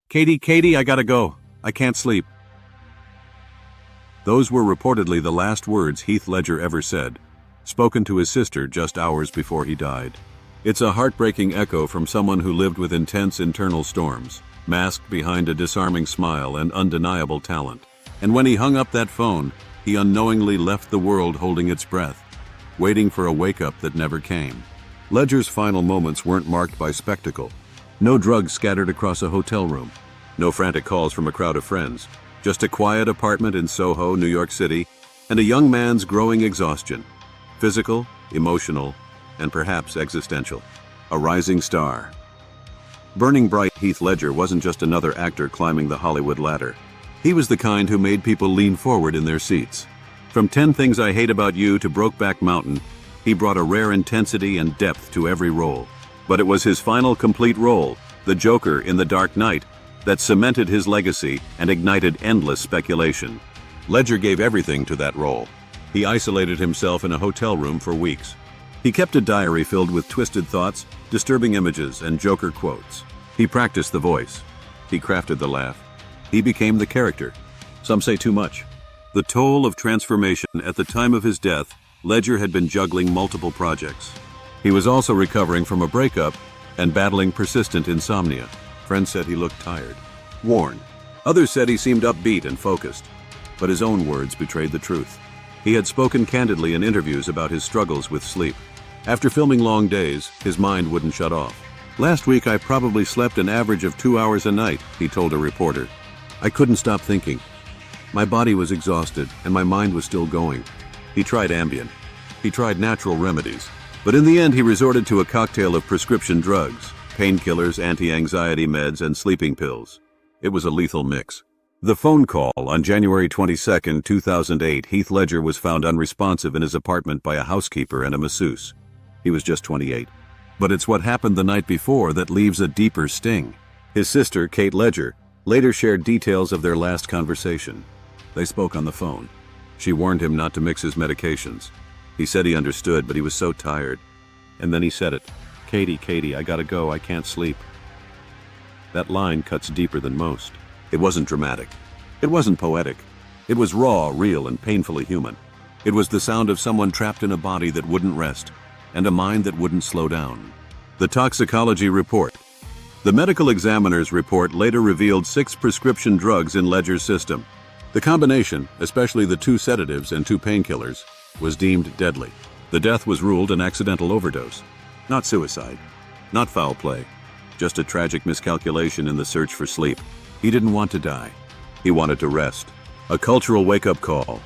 Katie, I gotta go. I can't sleep." Those were reportedly the last words Heath Ledger ever said, spoken to his sister just hours before he died. It's a heartbreaking echo from someone who lived with intense internal storms, masked behind a disarming smile and undeniable talent. And when he hung up that phone, he unknowingly left the world holding its breath, waiting for a wake-up that never came. Ledger's final moments weren't marked by spectacle. No drugs scattered across a hotel room. No frantic calls from a crowd of friends. Just a quiet apartment in Soho, New York City, and a young man's growing exhaustion. Physical, emotional, and perhaps existential. A rising star. Burning bright, Heath Ledger wasn't just another actor climbing the Hollywood ladder. He was the kind who made people lean forward in their seats. From 10 Things I Hate About You to Brokeback Mountain, he brought a rare intensity and depth to every role. But it was his final complete role, the Joker in The Dark Knight, that cemented his legacy and ignited endless speculation. Ledger gave everything to that role. He isolated himself in a hotel room for weeks. He kept a diary filled with twisted thoughts, disturbing images, and Joker quotes. He practiced the voice. He crafted the laugh. He became the character. Some say too much. The toll of transformation. At the time of his death, Ledger had been juggling multiple projects. He was also recovering from a breakup and battling persistent insomnia. Friends said he looked tired, worn. Others said he seemed upbeat and focused. But his own words betrayed the truth. He had spoken candidly in interviews about his struggles with sleep. After filming long days, his mind wouldn't shut off. "Last week I probably slept an average of 2 hours a night," he told a reporter. "I couldn't stop thinking. My body was exhausted and my mind was still going." He tried Ambien. He tried natural remedies. But in the end he resorted to a cocktail of prescription drugs, painkillers, anti-anxiety meds, and sleeping pills. It was a lethal mix. The phone call on January 22, 2008, Heath Ledger was found unresponsive in his apartment by a housekeeper and a masseuse. He was just 28. But it's what happened the night before that leaves a deeper sting. His sister, Cant Ledger, later shared details of their last conversation. They spoke on the phone. She warned him not to mix his medications. He said he understood, but he was so tired. And then he said it. Katie, I gotta go, I can't sleep." That line cuts deeper than most. It wasn't dramatic. It wasn't poetic. It was raw, real, and painfully human. It was the sound of someone trapped in a body that wouldn't rest, and a mind that wouldn't slow down. The toxicology report. The medical examiner's report later revealed 6 prescription drugs in Ledger's system. The combination, especially the 2 sedatives and 2 painkillers, was deemed deadly. The death was ruled an accidental overdose. Not suicide. Not foul play. Just a tragic miscalculation in the search for sleep. He didn't want to die. He wanted to rest. A cultural wake-up call.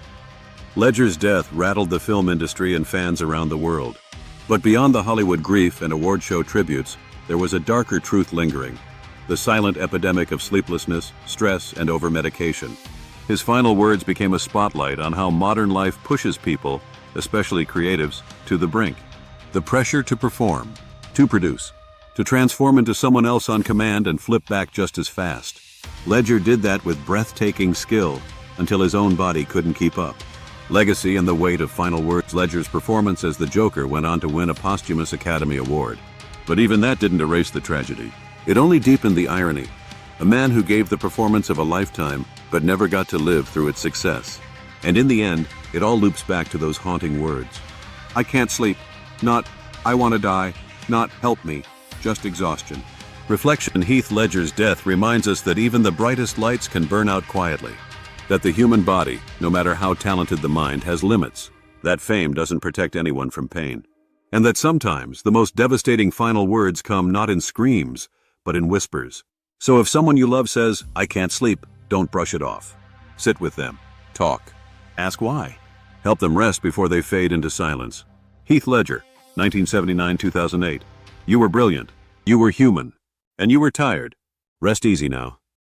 Ledger's death rattled the film industry and fans around the world. But beyond the Hollywood grief and award show tributes, there was a darker truth lingering. The silent epidemic of sleeplessness, stress, and over-medication. His final words became a spotlight on how modern life pushes people, especially creatives, to the brink. The pressure to perform, to produce, to transform into someone else on command and flip back just as fast. Ledger did that with breathtaking skill until his own body couldn't keep up. Legacy and the weight of final words. Ledger's performance as the Joker went on to win a posthumous Academy Award. But even that didn't erase the tragedy. It only deepened the irony. A man who gave the performance of a lifetime but never got to live through its success. And in the end, it all loops back to those haunting words. "I can't sleep." Not, "I want to die." Not, "Help me." Just exhaustion. Reflection. Heath Ledger's death reminds us that even the brightest lights can burn out quietly. That the human body, no matter how talented the mind, has limits. That fame doesn't protect anyone from pain. And that sometimes the most devastating final words come not in screams, but in whispers. So if someone you love says, "I can't sleep," don't brush it off. Sit with them. Talk. Ask why. Help them rest before they fade into silence. Heath Ledger, 1979-2008. You were brilliant. You were human. And you were tired. Rest easy now.